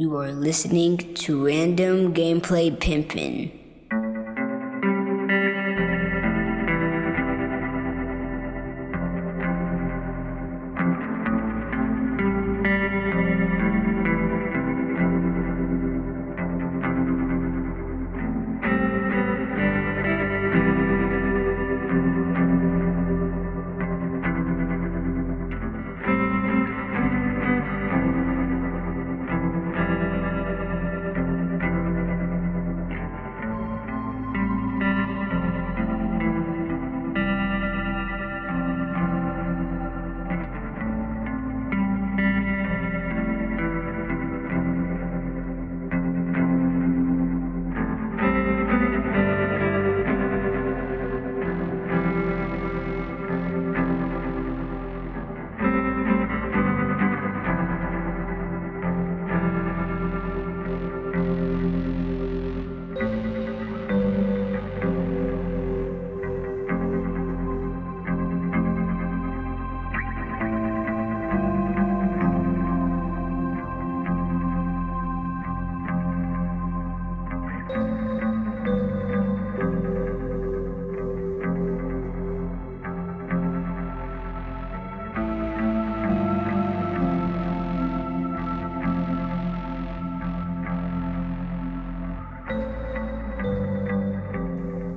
You are listening to Random Gameplay Pimpin'.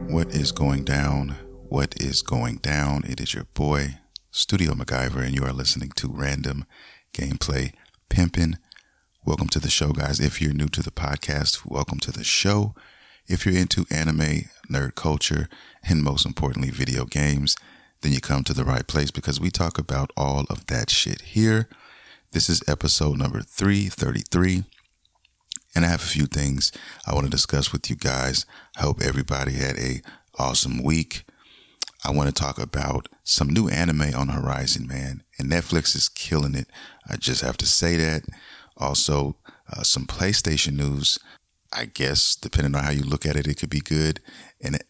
What is going down? What is going down? It is your boy, Studio MacGyver, and you are listening to Random Gameplay Pimpin'. Welcome to the show, guys. If you're new to the podcast, welcome to the show. If you're into anime, nerd culture, and most importantly, video games, then you come to the right place because we talk about all of that shit here. This is episode number 333. And I have a few things I want to discuss with you guys. I hope everybody had a awesome week. I want to talk about some new anime on the horizon, man. And Netflix is killing it. I just have to say that. Also, some PlayStation news. I guess, depending on how you look at it, it could be good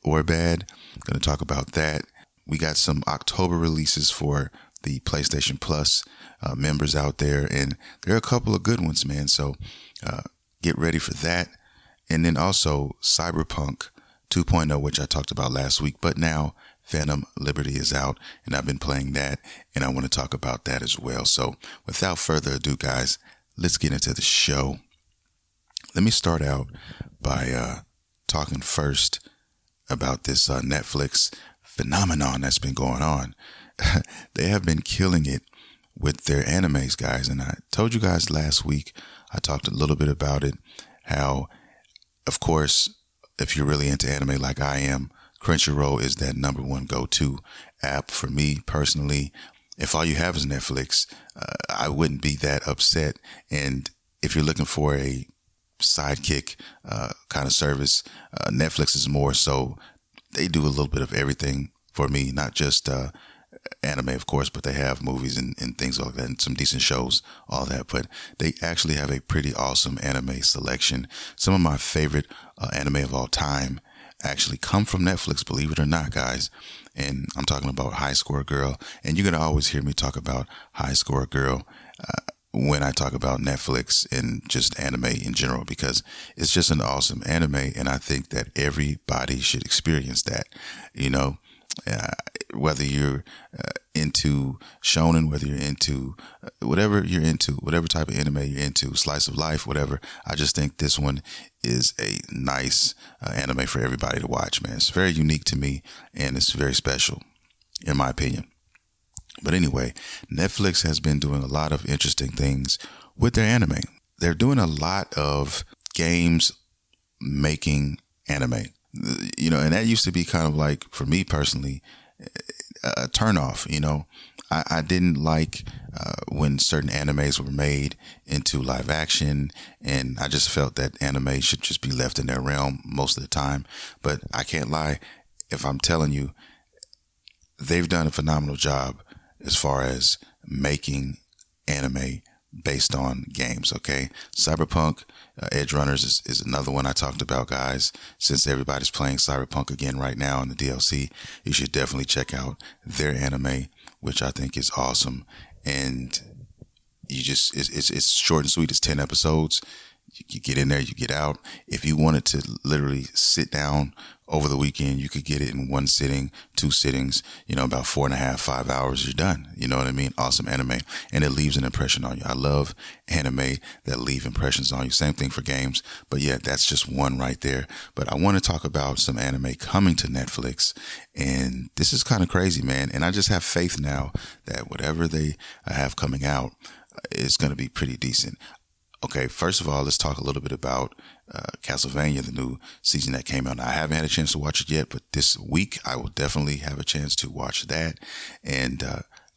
or bad. I'm going to talk about that. We got some October releases for the PlayStation Plus members out there. And there are a couple of good ones, man. So, get ready for that. And then also Cyberpunk 2.0, which I talked about last week, but now Phantom Liberty is out and I've been playing that and I want to talk about that as well. So without further ado, guys, let's get into the show. Let me start out by talking first about this Netflix phenomenon that's been going on. They have been killing it with their animes, guys. And I told you guys last week, I talked a little bit about it, how, of course, if you're really into anime like I am, Crunchyroll is that number one go-to app for me personally. If all you have is Netflix, I wouldn't be that upset. And if you're looking for a sidekick kind of service, Netflix is more so. They do a little bit of everything for me, not just anime, of course, but they have movies and things like that and some decent shows, all that. But they actually have a pretty awesome anime selection. Some of my favorite anime of all time actually come from Netflix, believe it or not, guys. And I'm talking about High Score Girl. And you're going to always hear me talk about High Score Girl when I talk about Netflix and just anime in general, because it's just an awesome anime. And I think that everybody should experience that, you know. Whether you're into shonen, whether you're into whatever you're into, whatever type of anime you're into, slice of life, whatever. I just think this one is a nice anime for everybody to watch, man. It's very unique to me and it's very special, in my opinion. But anyway, Netflix has been doing a lot of interesting things with their anime. They're doing a lot of games making anime. You know, and that used to be kind of like, for me personally, a turnoff. You know, I didn't like when certain animes were made into live action, and I just felt that anime should just be left in their realm most of the time. But I can't lie, if I'm telling you, they've done a phenomenal job as far as making anime based on games. Okay, Cyberpunk Edge Runners is another one I talked about, guys. Since everybody's playing Cyberpunk again right now in the DLC, you should definitely check out their anime, which I think is awesome. And you just it's short and sweet. It's 10 episodes. You get in there, you get out. If you wanted to literally sit down over the weekend, you could get it in one sitting, two sittings, about 4.5, 5 hours, you're done. You know what I mean? Awesome anime. And it leaves an impression on you. I love anime that leave impressions on you. Same thing for games. But yeah, that's just one right there. But I want to talk about some anime coming to Netflix. And this is kind of crazy, man. And I just have faith now that whatever they have coming out is going to be pretty decent. Okay, first of all, let's talk a little bit about Castlevania, the new season that came out. Now, I haven't had a chance to watch it yet, but this week I will definitely have a chance to watch that. And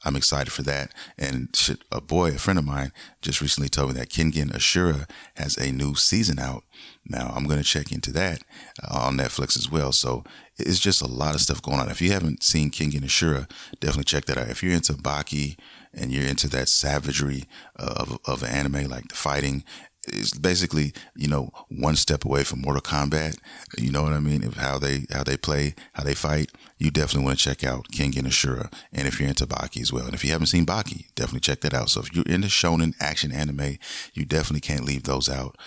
I'm excited for that. And a friend of mine just recently told me that Kengan Ashura has a new season out. Now, I'm going to check into that on Netflix as well. So it's just a lot of stuff going on. If you haven't seen Kengan Ashura, definitely check that out. If you're into Baki and you're into that savagery of an anime, like the fighting, it's basically, one step away from Mortal Kombat. You know what I mean? Of how they play, how they fight. You definitely want to check out Kengan Ashura. And if you're into Baki as well. And if you haven't seen Baki, definitely check that out. So if you're into shonen action anime, you definitely can't leave those out.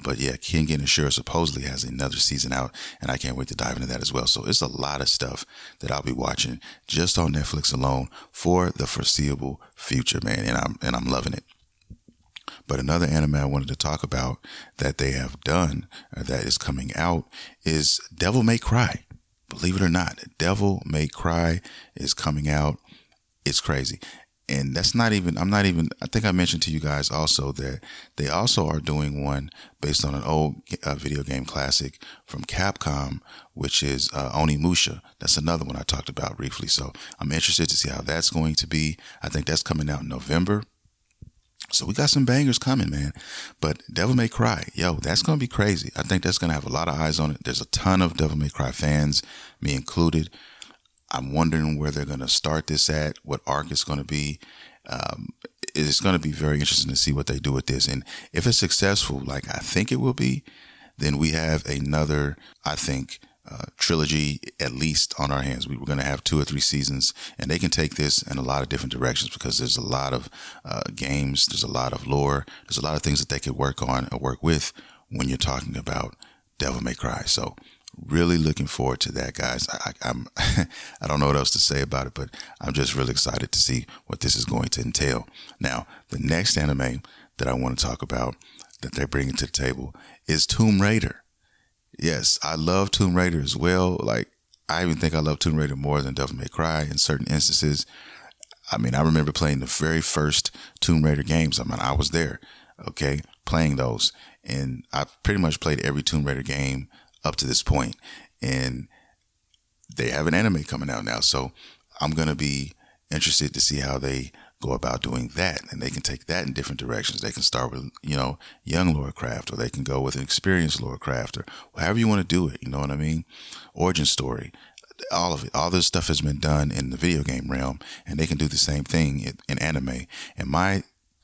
But yeah, Kengan Ashura supposedly has another season out, and I can't wait to dive into that as well. So it's a lot of stuff that I'll be watching just on Netflix alone for the foreseeable future, man. And I'm loving it. But another anime I wanted to talk about that they have done, that is coming out, is Devil May Cry. Believe it or not, Devil May Cry is coming out. It's crazy. And I think I mentioned to you guys also that they also are doing one based on an old video game classic from Capcom, which is Onimusha. That's another one I talked about briefly. So I'm interested to see how that's going to be. I think that's coming out in November. So we got some bangers coming, man. But Devil May Cry, that's going to be crazy. I think that's going to have a lot of eyes on it. There's a ton of Devil May Cry fans, me included. I'm wondering where they're going to start this at, what arc it's going to be. It's going to be very interesting to see what they do with this. And if it's successful, like I think it will be, then we have another, I think, trilogy at least on our hands. We were going to have 2 or 3 seasons, and they can take this in a lot of different directions because there's a lot of games, there's a lot of lore, there's a lot of things that they could work on or work with when you're talking about Devil May Cry. So really looking forward to that, guys. I'm I don't know what else to say about it, but I'm just really excited to see what this is going to entail. Now, the next anime that I want to talk about that they're bringing to the table is Tomb Raider. Yes, I love Tomb Raider as well. Like, I even think I love Tomb Raider more than Devil May Cry in certain instances. I mean, I remember playing the very first Tomb Raider games. I mean, I was there, okay, playing those. And I've pretty much played every Tomb Raider game up to this point. And they have an anime coming out now. So I'm going to be interested to see how they go about doing that. And they can take that in different directions. They can start with, young Lara Croft, or they can go with an experienced Lara Croft, or however you want to do it. You know what I mean? Origin story, all of it. All this stuff has been done in the video game realm, and they can do the same thing in anime. And my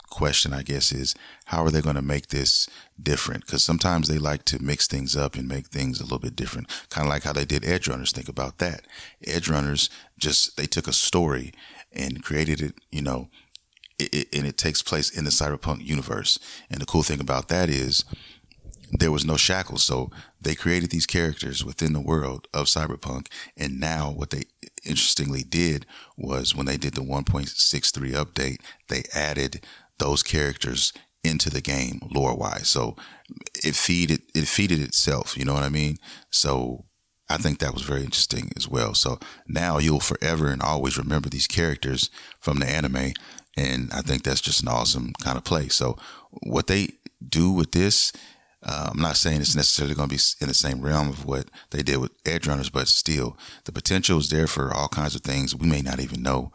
question, I guess, is how are they going to make this different? Because sometimes they like to mix things up and make things a little bit different, kind of like how they did Edge Runners. Think about that. Edge Runners, they took a story and created it, and it takes place in the Cyberpunk universe. And the cool thing about that is there was no shackles. So they created these characters within the world of Cyberpunk. And now what they interestingly did was when they did the 1.63 update, they added those characters into the game lore-wise. So it feeded itself, you know what I mean? So I think that was very interesting as well. So now you'll forever and always remember these characters from the anime. And I think that's just an awesome kind of play. So what they do with this, I'm not saying it's necessarily going to be in the same realm of what they did with Edge Runners, but still, the potential is there for all kinds of things we may not even know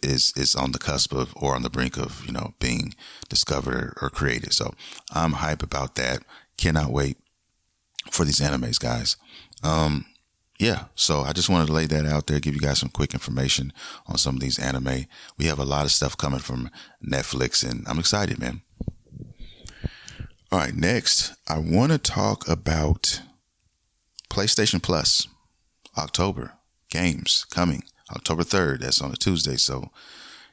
is on the cusp of or on the brink of, being discovered or created. So I'm hype about that. Cannot wait for these animes, guys. So I just wanted to lay that out there, give you guys some quick information on some of these anime. We have a lot of stuff coming from Netflix, and I'm excited, man. All right, next, I want to talk about PlayStation Plus. October games coming October 3rd. That's on a Tuesday. So,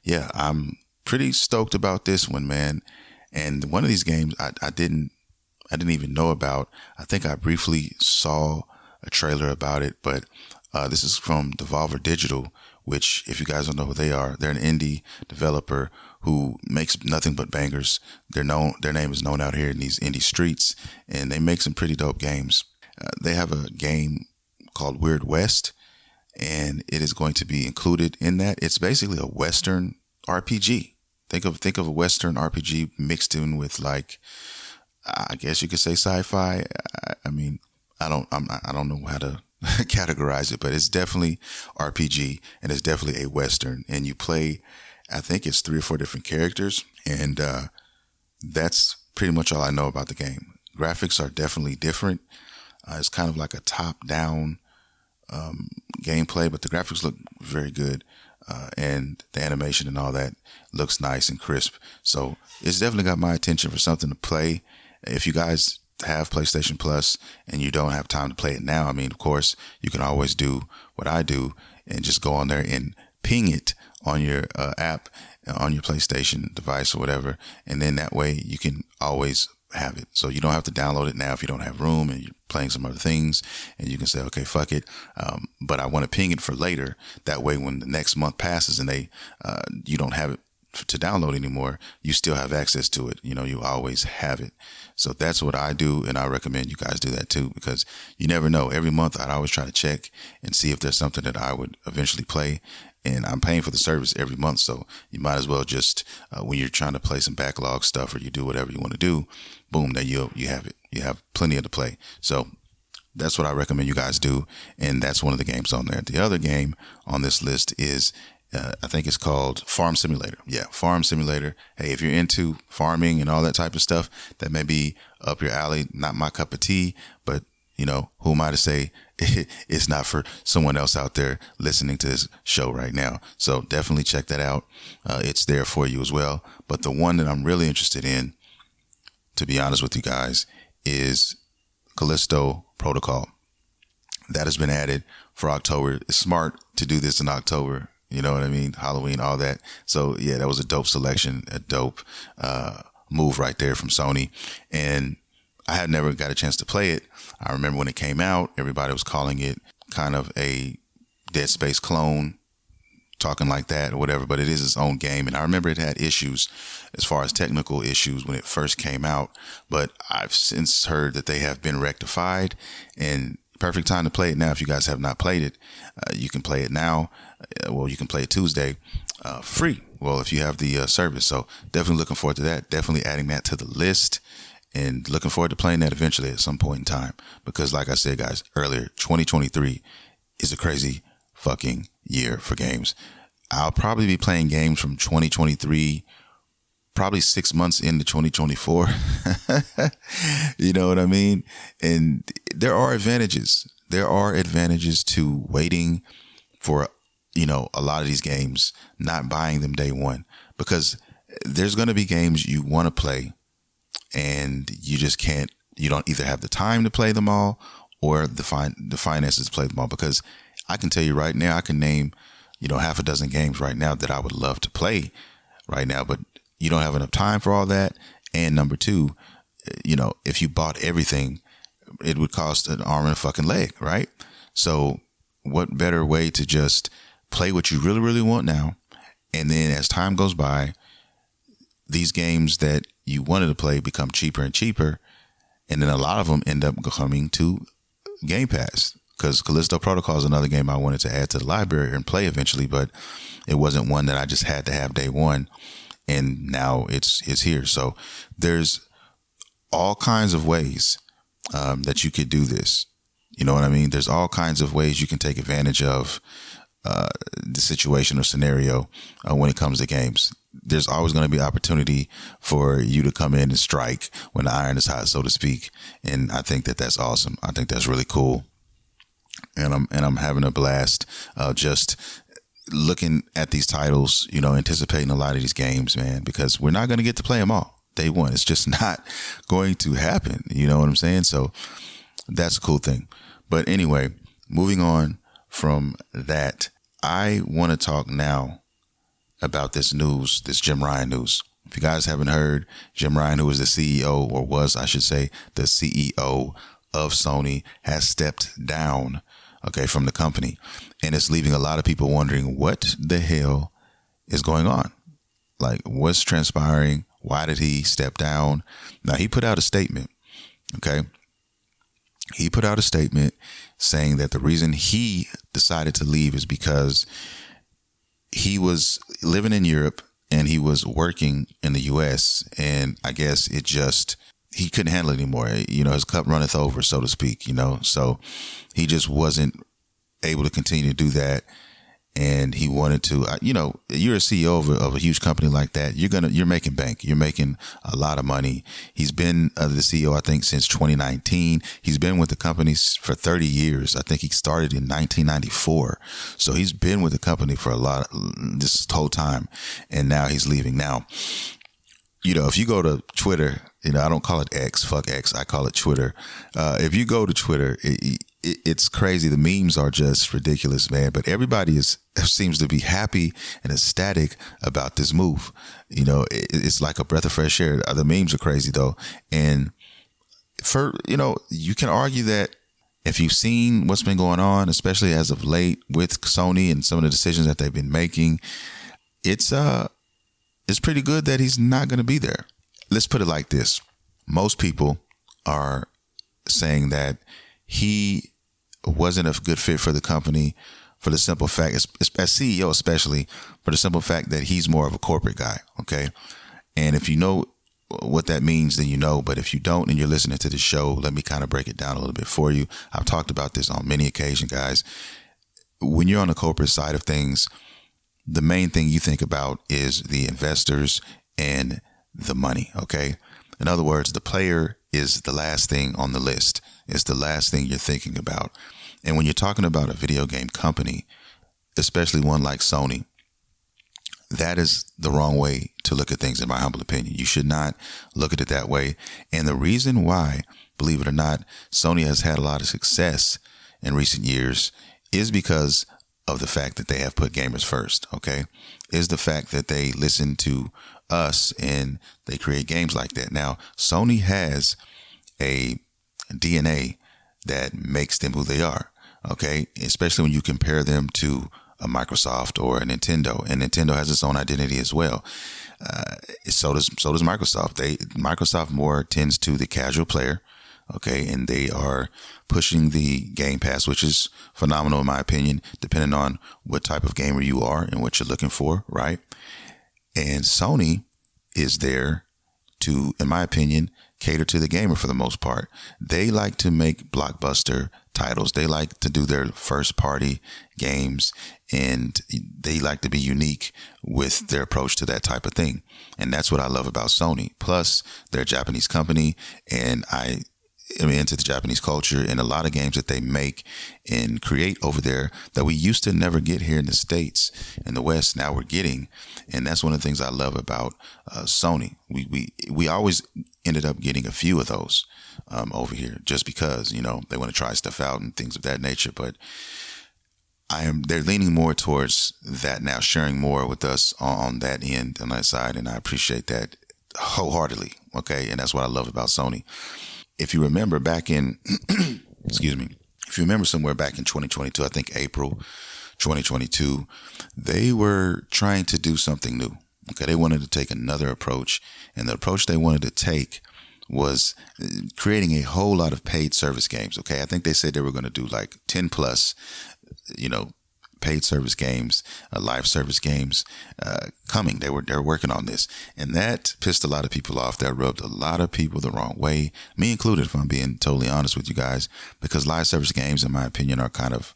yeah, I'm pretty stoked about this one, man. And one of these games I didn't even know about. I think I briefly saw a trailer about it, but this is from Devolver Digital, which, if you guys don't know who they are, they're an indie developer who makes nothing but bangers. Their name is known out here in these indie streets, and they make some pretty dope games. They have a game called Weird West, and it is going to be included in that. It's basically a Western RPG. Think of a Western RPG mixed in with, like, I guess you could say sci-fi. I mean, I don't know how to categorize it, but it's definitely RPG, and it's definitely a Western. And you play, I think it's 3 or 4 different characters, and that's pretty much all I know about the game. Graphics are definitely different. It's kind of like a top-down gameplay, but the graphics look very good, and the animation and all that looks nice and crisp. So it's definitely got my attention for something to play. If you guys have PlayStation Plus and you don't have time to play it now, I mean, of course, you can always do what I do and just go on there and ping it on your app, on your PlayStation device or whatever, and then that way you can always have it. So you don't have to download it now if you don't have room and you're playing some other things, and you can say, okay, fuck it, but I want to ping it for later. That way when the next month passes and you don't have it to download anymore, you still have access to it. You know, you always have it. So that's what I do, and I recommend you guys do that too, because you never know. Every month I'd always try to check and see if there's something that I would eventually play, and I'm paying for the service every month, so you might as well just when you're trying to play some backlog stuff or you do whatever you want to do, boom, there you have it. You have plenty of to play. So that's what I recommend you guys do, and that's one of the games on there. The other game on this list is I think it's called Farm Simulator. Yeah, Farm Simulator. Hey, if you're into farming and all that type of stuff, that may be up your alley. Not my cup of tea, but you know, who am I to say it's not for someone else out there listening to this show right now? So definitely check that out. It's there for you as well. But the one that I'm really interested in, to be honest with you guys, is Callisto Protocol. That has been added for October. It's smart to do this in October. You know what I mean? Halloween, all that. So yeah, that was a dope selection, a dope move right there from Sony. And I had never got a chance to play it. I remember when it came out, everybody was calling it kind of a Dead Space clone, talking like that or whatever, but it is its own game. And I remember it had issues as far as technical issues when it first came out, but I've since heard that they have been rectified, and perfect time to play it now. If you guys have not played it, you can play it now. Well, you can play it Tuesday for free. Well, if you have the service. So definitely looking forward to that. Definitely adding that to the list, and looking forward to playing that eventually at some point in time. Because like I said, guys, earlier, 2023 is a crazy fucking year for games. I'll probably be playing games from 2023, probably 6 months into 2024. You know what I mean? And there are advantages. There are advantages to waiting for, you know, a lot of these games, not buying them day one, because there's going to be games you want to play and you just can't, you don't either have the time to play them all or the finances to play them all. Because I can tell you right now, I can name, you know, half a dozen games right now that I would love to play right now, but you don't have enough time for all that. And number two, you know, if you bought everything, it would cost an arm and a fucking leg, right? So what better way to just play what you really, really want now, and then as time goes by, these games that you wanted to play become cheaper and cheaper, and then a lot of them end up coming to Game Pass. Because Callisto Protocol is another game I wanted to add to the library and play eventually, but it wasn't one that I just had to have day one, and now it's here. So there's all kinds of ways that you could do this. You know what I mean? There's all kinds of ways you can take advantage of the situation or scenario when it comes to games. There's always going to be opportunity for you to come in and strike when the iron is hot, so to speak. And I think that that's awesome. I think that's really cool. And I'm having a blast just looking at these titles, you know, anticipating a lot of these games, man, because we're not going to get to play them all day one. It's just not going to happen. You know what I'm saying? So that's a cool thing. But anyway, moving on from that, I want to talk now about this news, this Jim Ryan news. If you guys haven't heard, Jim Ryan, who is the CEO, or was, I should say, the CEO of Sony, has stepped down, okay, from the company. And it's leaving a lot of people wondering what the hell is going on. Like, what's transpiring? Why did he step down? Now, he put out a statement, okay? He put out a statement saying that the reason he decided to leave is because he was living in Europe and he was working in the U.S. And I guess he couldn't handle it anymore. You know, his cup runneth over, so to speak, you know. So he just wasn't able to continue to do that. And he wanted to, you know, you're a CEO of a huge company like that. You're making bank. You're making a lot of money. He's been the CEO, I think, since 2019. He's been with the company for 30 years. I think he started in 1994. So he's been with the company for this whole time. And now he's leaving. Now, you know, if you go to Twitter, you know, I don't call it X, fuck X. I call it Twitter. If you go to Twitter, it's crazy. The memes are just ridiculous, man. But everybody seems to be happy and ecstatic about this move. You know, it's like a breath of fresh air. The memes are crazy though. And you know, you can argue that if you've seen what's been going on, especially as of late with Sony and some of the decisions that they've been making, it's pretty good that he's not going to be there. Let's put it like this. Most people are saying that he wasn't a good fit for the company for the simple fact, as CEO especially, for the simple fact that he's more of a corporate guy, okay? And if you know what that means, then you know. But if you don't and you're listening to the show, let me kind of break it down a little bit for you. I've talked about this on many occasions, guys. When you're on the corporate side of things, the main thing you think about is the investors and the money, okay? In other words, the player is the last thing on the list. It's the last thing you're thinking about. And when you're talking about a video game company, especially one like Sony, that is the wrong way to look at things, in my humble opinion. You should not look at it that way. And the reason why, believe it or not, Sony has had a lot of success in recent years is because of the fact that they have put gamers first, okay? Is the fact that they listen to us and they create games like that. Now, Sony has a DNA that makes them who they are, okay? Especially when you compare them to a Microsoft or a Nintendo, and Nintendo has its own identity as well. So does Microsoft. Microsoft more tends to the casual player, okay, and they are pushing the Game Pass, which is phenomenal in my opinion, depending on what type of gamer you are and what you're looking for, right? And Sony is there to, in my opinion, cater to the gamer for the most part. They like to make blockbuster titles. They like to do their first party games, and they like to be unique with their approach to that type of thing. And that's what I love about Sony. Plus, they're a Japanese company, and I'm into the Japanese culture, and a lot of games that they make and create over there that we used to never get here in the States, in the West, now we're getting. And that's one of the things I love about Sony. We always ended up getting a few of those over here just because, you know, they want to try stuff out and things of that nature. But they're leaning more towards that now, sharing more with us on that end, on that side. And I appreciate that wholeheartedly. Okay. And that's what I love about Sony. If you remember back in, excuse me, if you remember somewhere back in 2022, I think April 2022, they were trying to do something new. Okay. They wanted to take another approach, and the approach they wanted to take was creating a whole lot of paid service games. Okay. I think they said they were going to do like 10 plus, you know, paid service games, live service games coming. They were working on this, and that pissed a lot of people off. That rubbed a lot of people the wrong way, me included, if I'm being totally honest with you guys, because live service games, in my opinion, are kind of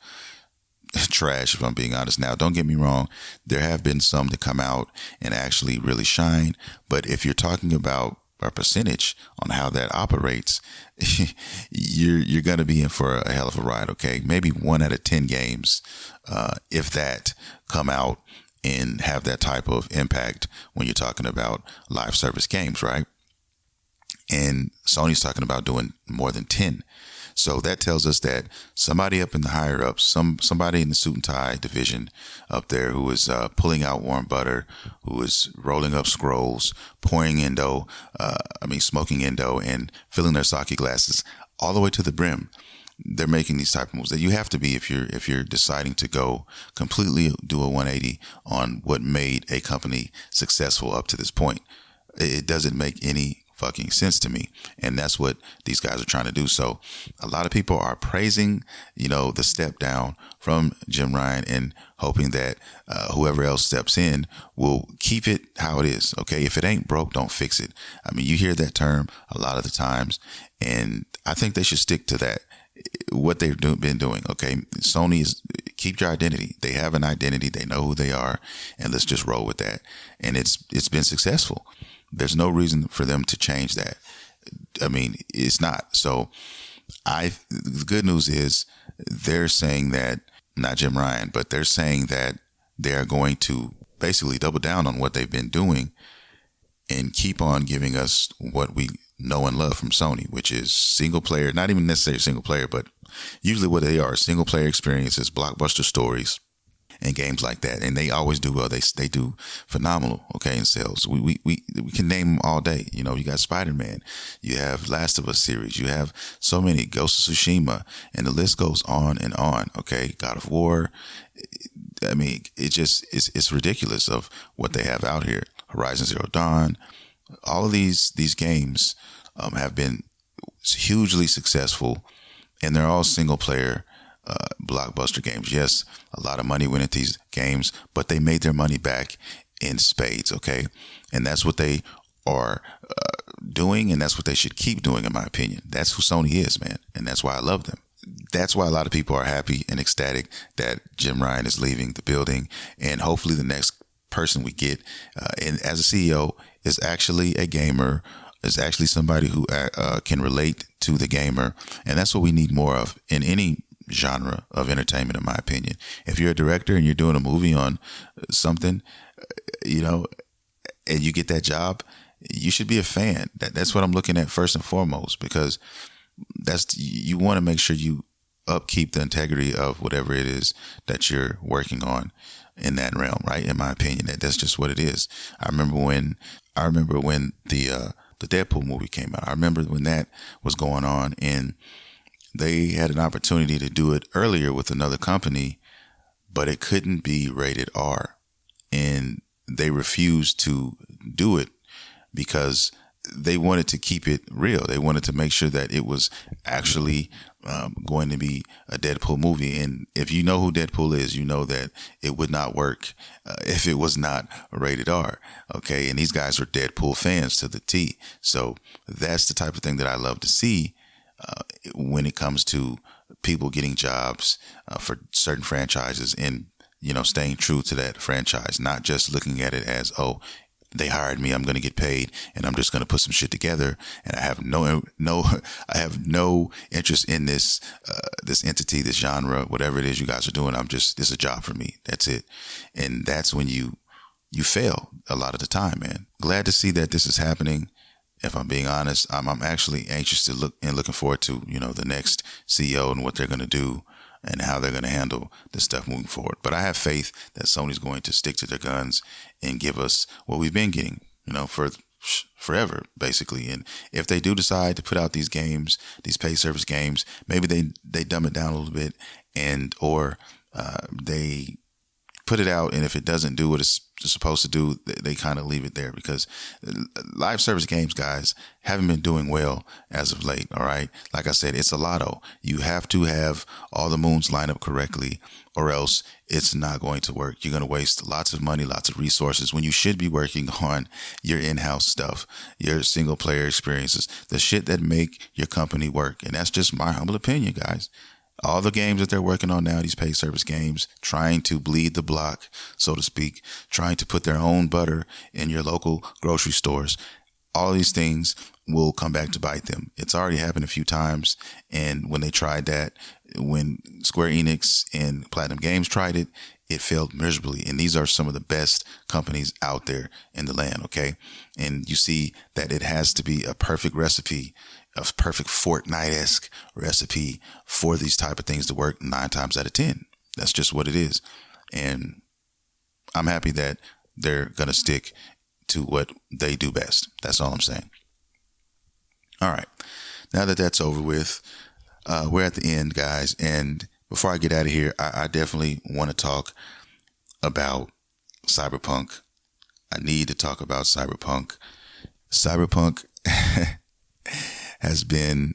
trash, if I'm being honest. Now, don't get me wrong. There have been some that come out and actually really shine. But if you're talking about a percentage on how that operates, you're going to be in for a hell of a ride. Okay. Maybe 1 out of 10 games, if that, come out and have that type of impact when you're talking about live service games, right? And Sony's talking about doing more than 10. So that tells us that somebody up in the higher ups, somebody in the suit and tie division up there who is pulling out warm butter, who is rolling up scrolls, pouring smoking Indo and filling their sake glasses all the way to the brim. They're making these type of moves that you have to be if you're deciding to go completely do a 180 on what made a company successful up to this point. It doesn't make any fucking sense to me, and that's what these guys are trying to do. So a lot of people are praising the step down from Jim Ryan and hoping that whoever else steps in will keep it how it is. Okay, if it ain't broke, don't fix it. I mean, you hear that term a lot of the times, and I think they should stick to that, what they've been doing. Okay, Sony is keep your identity. They have an identity, they know who they are, and let's just roll with that. And it's been successful. There's no reason for them to change that. I mean, it's not. So the good news is they're saying that, not Jim Ryan, but they're saying that they are going to basically double down on what they've been doing and keep on giving us what we know and love from Sony, which is single player, not even necessarily single player, but usually what they are, single player experiences, blockbuster stories, and games like that. And they always do well. They do phenomenal, okay, in sales. We can name them all day. You got Spider-Man, you have Last of Us series, you have so many, Ghost of Tsushima, and the list goes on and on, okay? God of War. I mean, it's ridiculous of what they have out here. Horizon Zero Dawn. All of these games have been hugely successful, and they're all single player blockbuster games. Yes, a lot of money went into these games, but they made their money back in spades, okay? And that's what they are doing, and that's what they should keep doing, in my opinion. That's who Sony is, man, and that's why I love them. That's why a lot of people are happy and ecstatic that Jim Ryan is leaving the building, and hopefully the next person we get and as a CEO is actually a gamer, is actually somebody who can relate to the gamer, and that's what we need more of in any genre of entertainment, in my opinion. If you're a director and you're doing a movie on something, and you get that job, you should be a fan. That's what I'm looking at first and foremost, because you want to make sure you upkeep the integrity of whatever it is that you're working on in that realm, right? In my opinion, that's just what it is. I remember when the Deadpool movie came out. I remember when that was going on, and they had an opportunity to do it earlier with another company, but it couldn't be rated R. And they refused to do it because they wanted to keep it real. They wanted to make sure that it was actually going to be a Deadpool movie. And if you know who Deadpool is, you know that it would not work if it was not rated R. Okay. And these guys are Deadpool fans to the T. So that's the type of thing that I love to see when it comes to people getting jobs for certain franchises and, staying true to that franchise, not just looking at it as, oh, they hired me, I'm going to get paid, and I'm just going to put some shit together, and I have I have no interest in this entity, this genre, whatever it is you guys are doing. This is a job for me. That's it. And that's when you fail a lot of the time, man. Glad to see that this is happening. If I'm being honest, I'm actually anxious to looking forward to, the next CEO and what they're going to do and how they're going to handle this stuff moving forward. But I have faith that Sony's going to stick to their guns and give us what we've been getting, for forever, basically. And if they do decide to put out these games, these paid service games, maybe they dumb it down a little bit or they put it out, and if it doesn't do what it's supposed to do, they kind of leave it there, because live service games, guys, haven't been doing well as of late. All right. Like I said, it's a lotto. You have to have all the moons line up correctly, or else it's not going to work. You're going to waste lots of money, lots of resources, when you should be working on your in-house stuff, your single player experiences, the shit that make your company work. And that's just my humble opinion, guys. All the games that they're working on now, these paid service games, trying to bleed the block, so to speak, trying to put their own butter in your local grocery stores, all these things will come back to bite them. It's already happened a few times. And when they tried that, when Square Enix and Platinum Games tried it, it failed miserably. And these are some of the best companies out there in the land, okay? And you see that it has to be a perfect recipe a perfect Fortnite-esque recipe for these type of things to work 9 times out of 10. That's just what it is. And I'm happy that they're going to stick to what they do best. That's all I'm saying. All right. Now that that's over with, we're at the end, guys. And before I get out of here, I definitely want to talk about Cyberpunk. I need to talk about Cyberpunk. Cyberpunk has been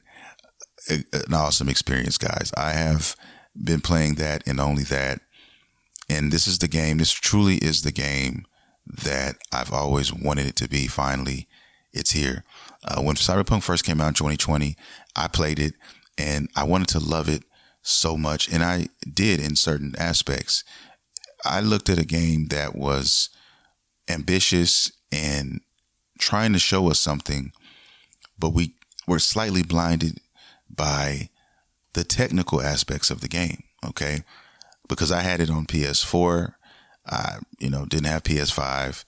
an awesome experience, guys. I have been playing that and only that. And this is the game. This truly is the game that I've always wanted it to be. Finally, it's here. When Cyberpunk first came out in 2020, I played it and I wanted to love it so much. And I did in certain aspects. I looked at a game that was ambitious and trying to show us something, but we were slightly blinded by the technical aspects of the game. Okay. Because I had it on PS4, I, didn't have PS5,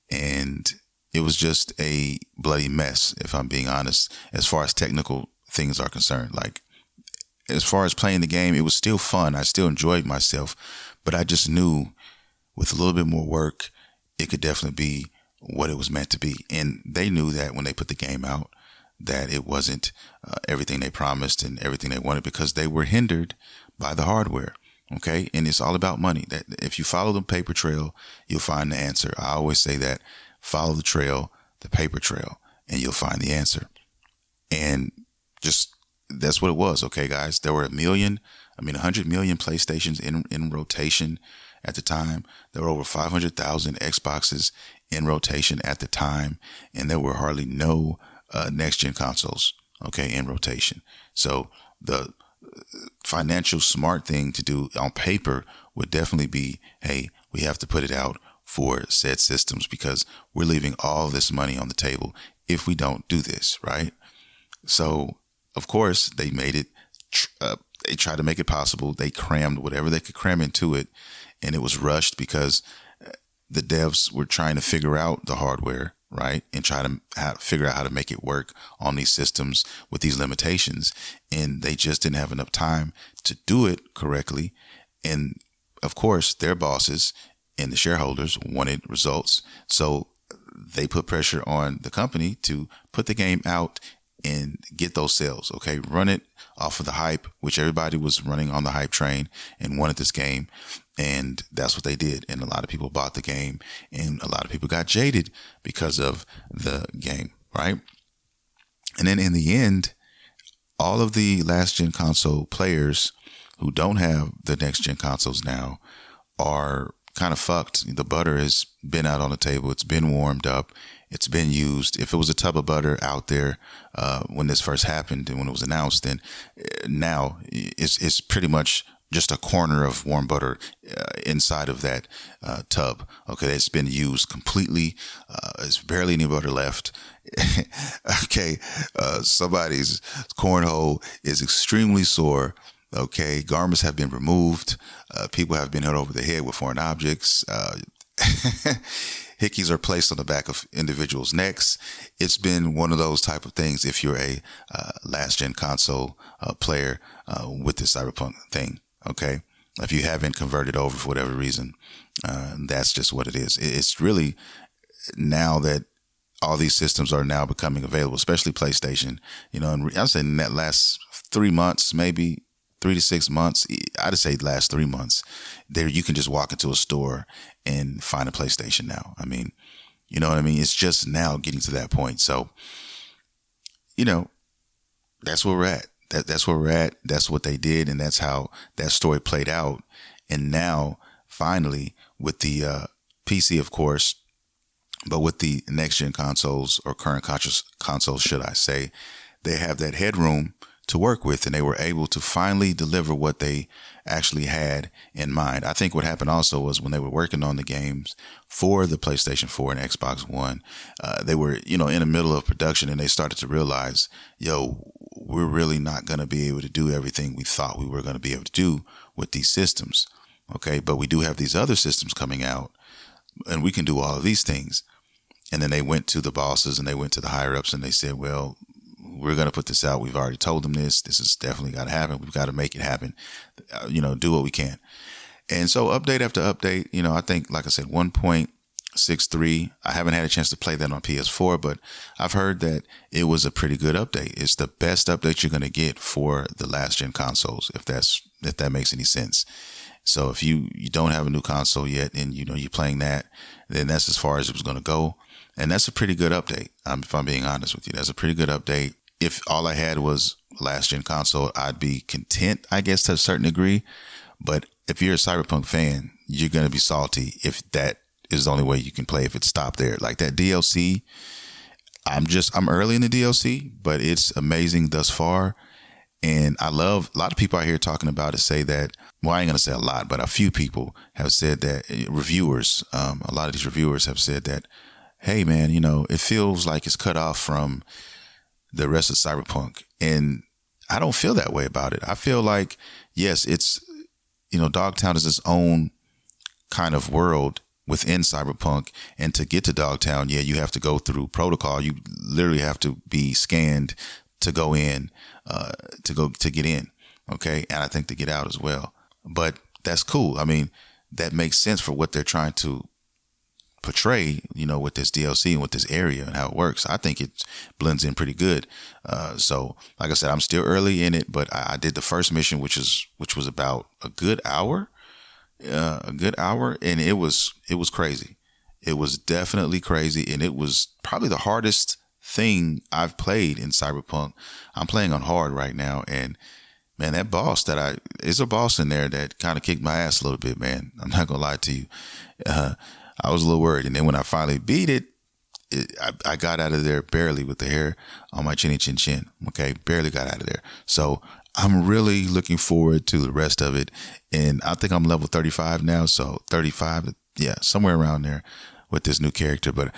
and it was just a bloody mess, if I'm being honest, as far as technical things are concerned. Like, as far as playing the game, it was still fun. I still enjoyed myself, but I just knew with a little bit more work, it could definitely be what it was meant to be. And they knew that when they put the game out, that it wasn't everything they promised and everything they wanted, because they were hindered by the hardware. Okay. And it's all about money. That if you follow the paper trail, you'll find the answer. I always say that: follow the trail, the paper trail, and you'll find the answer. And just, that's what it was. Okay, guys, there were 100 million PlayStations in rotation at the time. There were over 500,000 Xboxes in rotation at the time. And there were hardly no next gen consoles, okay, in rotation. So the financial smart thing to do on paper would definitely be, hey, we have to put it out for said systems, because we're leaving all this money on the table if we don't do this, right? So, of course, they made it, they tried to make it possible. They crammed whatever they could cram into it, and it was rushed because the devs were trying to figure out the hardware, right? And try to figure out how to make it work on these systems with these limitations. And they just didn't have enough time to do it correctly. And of course, their bosses and the shareholders wanted results. So they put pressure on the company to put the game out and get those sales. Okay. Run it off of the hype, which everybody was running on the hype train and wanted this game. And that's what they did. And a lot of people bought the game, and a lot of people got jaded because of the game, right? And then in the end, all of the last gen console players who don't have the next gen consoles now are kind of fucked. The butter has been out on the table. It's been warmed up. It's been used. If it was a tub of butter out there when this first happened and when it was announced, then now it's pretty much just a corner of warm butter inside of that tub. Okay, it's been used completely. There's barely any butter left. Okay, somebody's cornhole is extremely sore. Okay, garments have been removed. People have been hit over the head with foreign objects. Hickeys are placed on the back of individuals' necks. It's been one of those type of things if you're a last gen console player with the Cyberpunk thing. Okay, if you haven't converted over for whatever reason, that's just what it is. It's really, now that all these systems are now becoming available, especially PlayStation, and I'd say in that last 3 months, maybe 3 to 6 months, I'd say last 3 months, there you can just walk into a store and find a PlayStation now. I mean, you know what I mean? It's just now getting to that point. So, that's where we're at. That's where we're at. That's what they did. And that's how that story played out. And now, finally, with the PC, of course, but with the next gen consoles, or current consoles, should I say, they have that headroom to work with, and they were able to finally deliver what they actually had in mind. I think what happened also was when they were working on the games for the PlayStation 4 and Xbox One, they were, in the middle of production, and they started to realize, we're really not going to be able to do everything we thought we were going to be able to do with these systems. Okay. But we do have these other systems coming out, and we can do all of these things. And then they went to the bosses and they went to the higher ups and they said, well, we're going to put this out. We've already told them this. This is definitely got to happen. We've got to make it happen. Do what we can. And so update after update, I think, like I said, 1.63. I haven't had a chance to play that on PS4, but I've heard that it was a pretty good update. It's the best update you're going to get for the last gen consoles, if that makes any sense. So if you don't have a new console yet and you're playing that, then that's as far as it was going to go. And that's a pretty good update. If I'm being honest with you, that's a pretty good update. If all I had was last gen console, I'd be content, I guess, to a certain degree. But if you're a Cyberpunk fan, you're going to be salty if that is the only way you can play, if it stopped there. Like that DLC, I'm early in the DLC, but it's amazing thus far. And a lot of people out here talking about it say that, well, I ain't going to say a lot, but a few people have said that, reviewers, a lot of these reviewers have said that, hey man, it feels like it's cut off from the rest of Cyberpunk. And I don't feel that way about it. I feel like, yes, it's, Dogtown is its own kind of world within Cyberpunk. And to get to Dogtown, yeah, you have to go through protocol. You literally have to be scanned to go in, to get in. Okay. And I think to get out as well. But that's cool. I mean, that makes sense for what they're trying to portray, with this DLC and with this area and how it works. I think it blends in pretty good. So like I said, I'm still early in it, but I did the first mission, which was about a good hour, and it was crazy. It was definitely crazy. And it was probably the hardest thing I've played in Cyberpunk. I'm playing on hard right now. And man, that boss is a boss in there that kind of kicked my ass a little bit, man. I'm not gonna lie to you. I was a little worried. And then when I finally beat it, I got out of there barely with the hair on my chinny chin chin. Okay. Barely got out of there. So I'm really looking forward to the rest of it. And I think I'm level 35 now. So 35, yeah, somewhere around there with this new character. But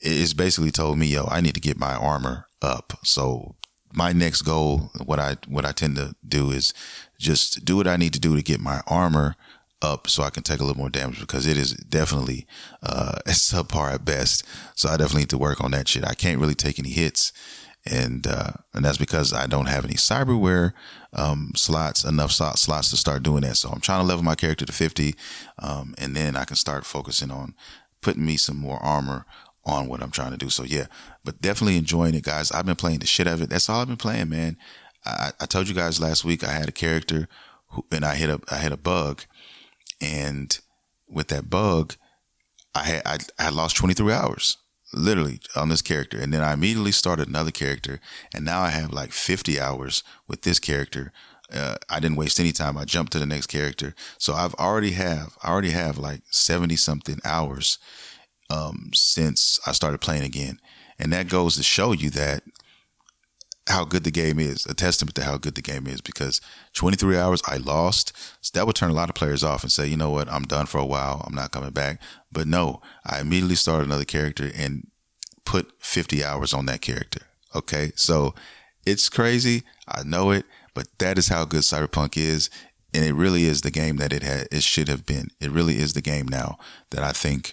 it's basically told me, I need to get my armor up. So my next goal, what I tend to do is just do what I need to do to get my armor up so I can take a little more damage, because it is definitely subpar at best. So I definitely need to work on that shit. I can't really take any hits, and that's because I don't have any cyberware enough slots to start doing that. So I'm trying to level my character to 50, and then I can start focusing on putting me some more armor on what I'm trying to do. So yeah, but definitely enjoying it, guys. I've been playing the shit out of it. That's all I've been playing, man. I told you guys last week I had a character and I hit a bug. And with that bug, I had lost 23 hours literally on this character. And then I immediately started another character. And now I have like 50 hours with this character. I didn't waste any time. I jumped to the next character. So I already have like 70 something hours, since I started playing again. And that goes to show you that how good the game is, a testament to how good the game is, because 23 hours I lost. So that would turn a lot of players off and say, you know what, I'm done for a while. I'm not coming back. But no, I immediately started another character and put 50 hours on that character. Okay. So it's crazy. I know it, but that is how good Cyberpunk is. And it really is the game that it should have been. It really is the game now that I think,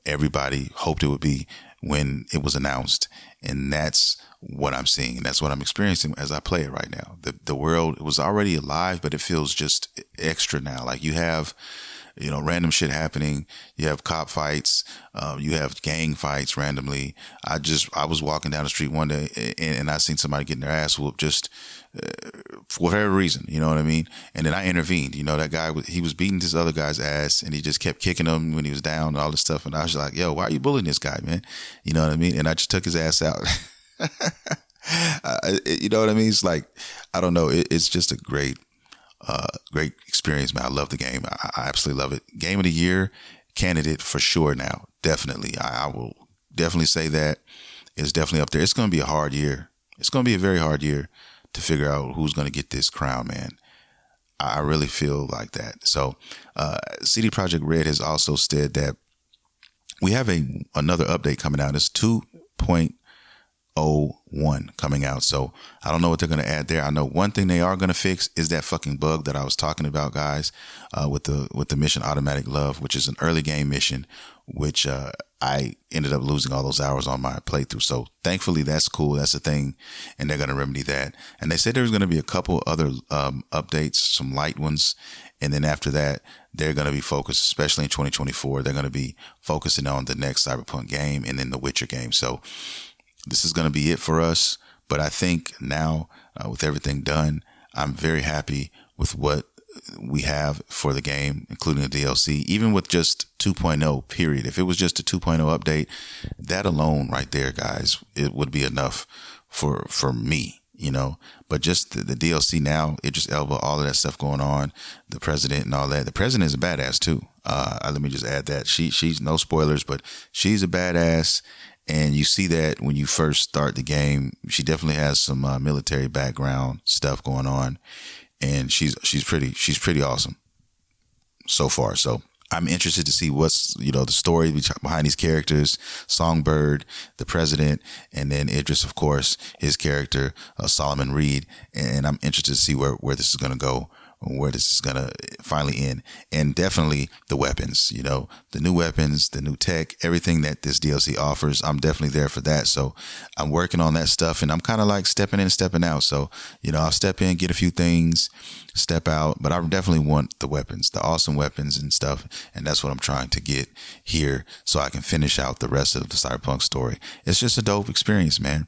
everybody hoped it would be when it was announced. And that's what I'm seeing. And that's what I'm experiencing as I play it right now. The world, it was already alive, but it feels just extra now. Like you have, random shit happening. You have cop fights. You have gang fights randomly. I was walking down the street one day and I seen somebody getting their ass whooped just for whatever reason, you know what I mean? And then I intervened. That guy, he was beating this other guy's ass and he just kept kicking him when he was down and all this stuff. And I was like, yo, why are you bullying this guy, man? You know what I mean? And I just took his ass out. You know what I mean? It's like, I don't know. It's just a great experience, man. I love the game. I absolutely love it. Game of the year candidate for sure now. Definitely. I will definitely say that it's definitely up there. It's going to be a hard year. It's going to be a very hard year to figure out who's going to get this crown, man. I really feel like that. So, CD Projekt Red has also said that we have another update coming out. It's 2.0 coming out. So I don't know what they're going to add there. I know one thing they are going to fix is that fucking bug that I was talking about, guys, with the mission Automatic Love, which is an early game mission, which I ended up losing all those hours on my playthrough. So thankfully that's cool. That's a thing. And they're going to remedy that. And they said there's going to be a couple other updates, some light ones. And then after that, they're going to be focused, especially in 2024, they're going to be focusing on the next Cyberpunk game and then the Witcher game. So this is going to be it for us. But I think now with everything done, I'm very happy with what we have for the game, including the DLC, even with just 2.0 period. If it was just a 2.0 update, that alone right there, guys, it would be enough for me, you know. But just the DLC now, it just elbow all of that stuff going on, the president and all that. The president is a badass too. Let me just add that she's no spoilers, but she's a badass. And you see that when you first start the game. She definitely has some military background stuff going on, and she's pretty awesome so far. So I'm interested to see what's, you know, the story behind these characters, Songbird, the president, and then Idris, of course, his character, Solomon Reed. And I'm interested to see where this is going to go, where this is going to finally end. And definitely the weapons, you know, the new weapons, the new tech, everything that this DLC offers. I'm definitely there for that. So I'm working on that stuff, and I'm kind of like stepping in and stepping out. So, you know, I'll step in, get a few things, step out, but I definitely want the weapons, the awesome weapons and stuff. And that's what I'm trying to get here so I can finish out the rest of the Cyberpunk story. It's just a dope experience, man.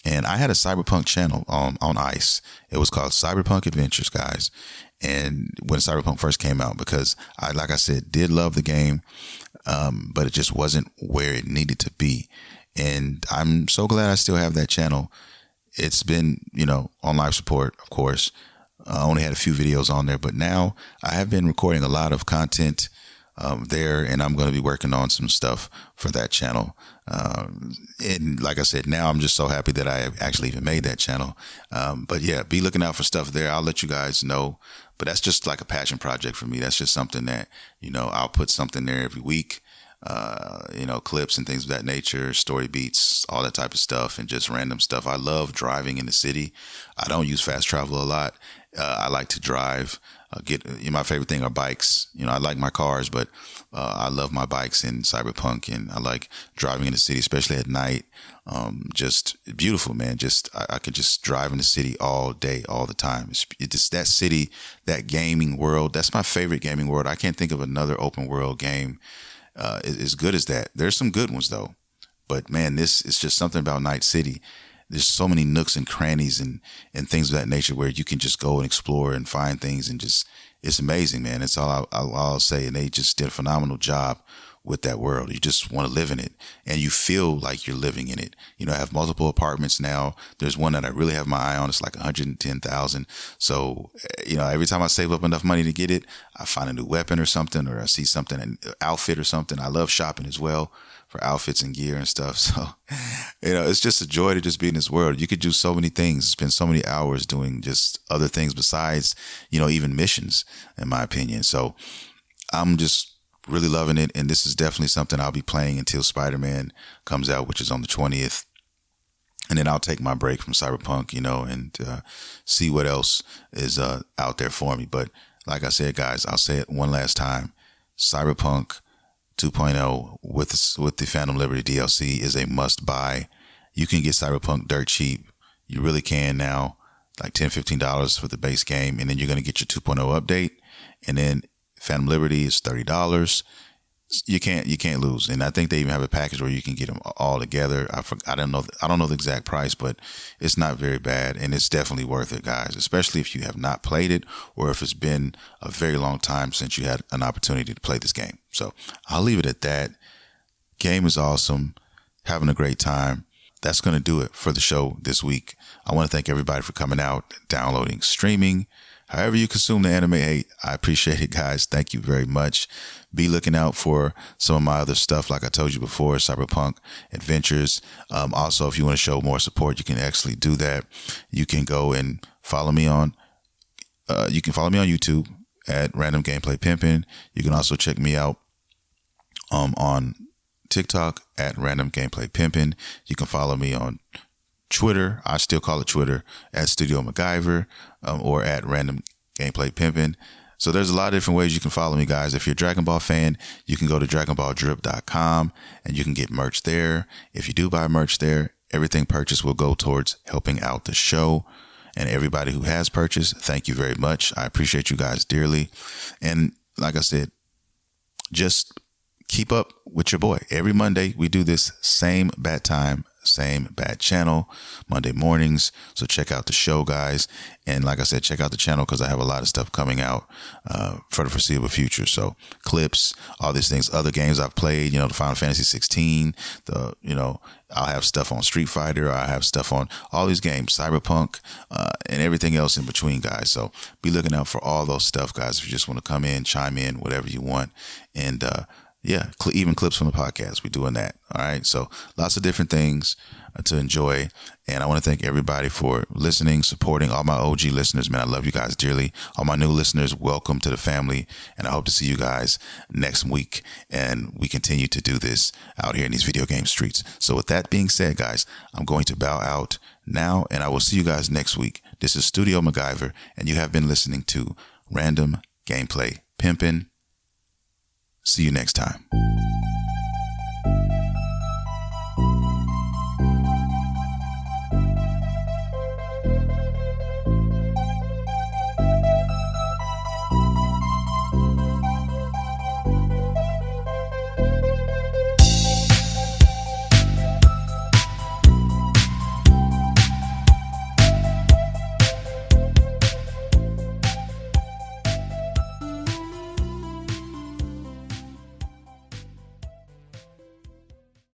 And I had a Cyberpunk channel on ICE. It was called Cyberpunk Adventures, guys. And when Cyberpunk first came out, because I, like I said, did love the game, but it just wasn't where it needed to be. And I'm so glad I still have that channel. It's been, you know, on live support, of course. I only had a few videos on there, but now I have been recording a lot of content there, and I'm going to be working on some stuff for that channel. And like I said, now I'm just so happy that I actually even made that channel. But yeah, be looking out for stuff there. I'll let you guys know. But that's just like a passion project for me. That's just something that, you know, I'll put something there every week. You know, clips and things of that nature, story beats, all that type of stuff, and just random stuff. I love driving in the city. I don't use fast travel a lot. I like to drive. My favorite thing are bikes. You know, I like my cars, but I love my bikes in Cyberpunk, and I like driving in the city, especially at night. Just beautiful, man. Just I could just drive in the city all day, all the time. It's just that city, that gaming world. That's my favorite gaming world. I can't think of another open world game as good as that. There's some good ones though, but man, this is just something about Night City. There's so many nooks and crannies and things of that nature where you can just go and explore and find things, and just, it's amazing, man. It's all I'll say. And they just did a phenomenal job with that world. You just want to live in it, and you feel like you're living in it. You know, I have multiple apartments now. There's one that I really have my eye on. It's like 110,000. So, you know, every time I save up enough money to get it, I find a new weapon or something, or I see something, an outfit or something. I love shopping as well for outfits and gear and stuff. So, you know, it's just a joy to just be in this world. You could do so many things, spend so many hours doing just other things besides, you know, even missions, in my opinion. So I'm just really loving it. And this is definitely something I'll be playing until Spider-Man comes out, which is on the 20th. And then I'll take my break from Cyberpunk, you know, and see what else is out there for me. But like I said, guys, I'll say it one last time. Cyberpunk 2.0 with the Phantom Liberty DLC is a must buy. You can get Cyberpunk dirt cheap. You really can now, like $10-15 for the base game. And then you're going to get your 2.0 update. And then Phantom Liberty is $30. You can't lose. And I think they even have a package where you can get them all together. I don't know the exact price, but it's not very bad, and it's definitely worth it, guys, especially if you have not played it, or if it's been a very long time since you had an opportunity to play this game. So I'll leave it at that. Game is awesome. Having a great time. That's going to do it for the show this week. I want to thank everybody for coming out, downloading, streaming. However you consume the anime hate, I appreciate it, guys. Thank you very much. Be looking out for some of my other stuff, like I told you before, Cyberpunk Adventures. Also, if you want to show more support, you can actually do that. You can go and follow me on. You can follow me on YouTube at Random Gameplay Pimpin'. You can also check me out on TikTok at Random Gameplay Pimpin'. You can follow me on Twitter. I still call it Twitter, at Studio MacGyver, or at Random Gameplay Pimpin'. So there's a lot of different ways you can follow me, guys. If you're a Dragon Ball fan, you can go to dragonballdrip.com and you can get merch there. If you do buy merch there, everything purchased will go towards helping out the show. And everybody who has purchased, thank you very much. I appreciate you guys dearly. And like I said, just keep up with your boy. Every Monday, we do this same bat time, same bad channel, Monday mornings. So check out the show, guys. And like I said, check out the channel because I have a lot of stuff coming out for the foreseeable future. So clips, all these things, other games I've played, the Final Fantasy 16, I'll have stuff on Street Fighter. I have stuff on all these games, Cyberpunk, and everything else in between, guys. So be looking out for all those stuff, guys. If you just want to come in, chime in, whatever you want. And, even clips from the podcast. We're doing that. All right. So lots of different things to enjoy. And I want to thank everybody for listening, supporting all my OG listeners. Man, I love you guys dearly. All my new listeners, welcome to the family. And I hope to see you guys next week. And we continue to do this out here in these video game streets. So with that being said, guys, I'm going to bow out now and I will see you guys next week. This is Studio MacGyver and you have been listening to Random Gameplay Pimpin'. See you next time.